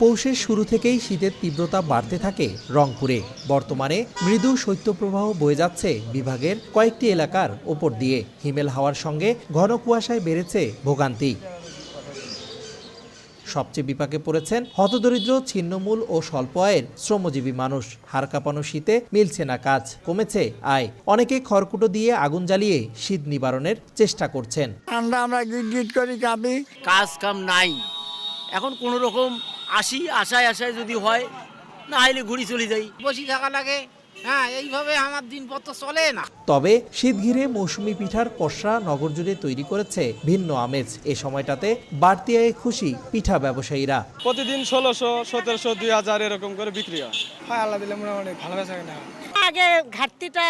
পৌষের শুরু থেকেই শীতের তীব্রতা বাড়তে থাকে রংপুরে। বর্তমানে মৃদু শৈত্যপ্রবাহ বয়ে যাচ্ছে বিভাগের কয়েকটি এলাকার ওপর দিয়ে। হিমেল হাওয়ার সঙ্গে ঘন কুয়াশায় বেড়েছে ভোগান্তি। সবচেয়ে বিপাকে পড়েছেন হতদরিদ্র, ছিন্নমূল ও স্বল্প আয়ের শ্রমজীবী মানুষ। হাড় কাঁপানো শীতে মিলছে না কাজ, কমেছে আয়। অনেকে খড়কুটো দিয়ে আগুন জ্বালিয়ে শীত নিবারণের চেষ্টা করছেন। আমরা গিট করি কাঁপি, কাজ কাম নাই। এখন কোন রকম আশায় যদি হয়, না হলে ঘুরি চলে যাই, বসে থাকা লাগে। হ্যাঁ, এইভাবে আমার দিনপত্র চলে না। তবে শীত ঘিরে মৌসুমী পিঠার পসরা নগর জুড়ে তৈরি করেছে ভিন্ন আমেজ। এ সময়টাতে বাড়তি আয়ে খুশি পিঠা ব্যবসায়ীরা। প্রতিদিন ১৬০০, ১৭০০, ২০০০ এরকম করে বিক্রি হয়। আল্লাহ দিলে মোটামুটি ভালো বেচা কেনা হয়। আগে ঘাটতিটা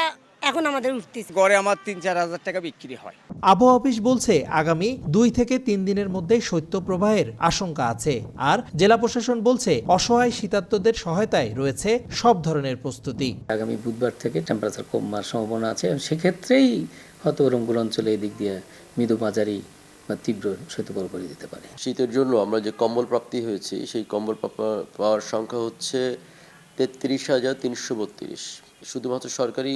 এখন আমাদের উঠতেছে। গড়ে আমার ৩-৪ হাজার টাকা বিক্রি হয়। আবহাওয়া অফিস বলছে আগামী 2 থেকে 3 দিনের মধ্যে শৈত্যপ্রবাহের আশঙ্কা আছে। আর জেলা প্রশাসন বলছে অসহায় শীতার্তদের সহায়তায় রয়েছে সব ধরনের প্রস্তুতি। আগামী বুধবার থেকে টেম্পারেচার কমার সম্ভাবনা আছে। সেক্ষেত্রেই হয়তো রংপুর অঞ্চলে এদিক দিয়ে মৃদু মাঝারি বা তীব্র শৈত্যপ্রবাহ করে দিতে পারে। শীতের জন্য আমরা যে কম্বল প্রাপ্তি হয়েছে, সেই কম্বল পাওয়ার সংখ্যা হচ্ছে ৩৩,৩৩২। শুধুমাত্র সরকারি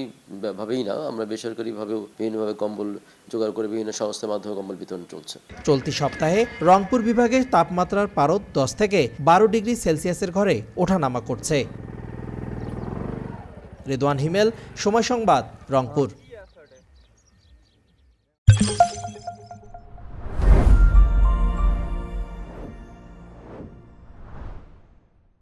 ভাবেই না, আমরা বেসরকারিভাবেও বিভিন্নভাবে কম্বল জোগাড় করে বিভিন্ন সংস্থার মাধ্যমে কম্বল বিতরণ চলছে। চলতি সপ্তাহে রংপুর বিভাগের তাপমাত্রার পারদ 10 থেকে 12 ডিগ্রি সেলসিয়াসের ঘরে ওঠানামা করছে। রেদওয়ান হিমেল, সময় সংবাদ, রংপুর।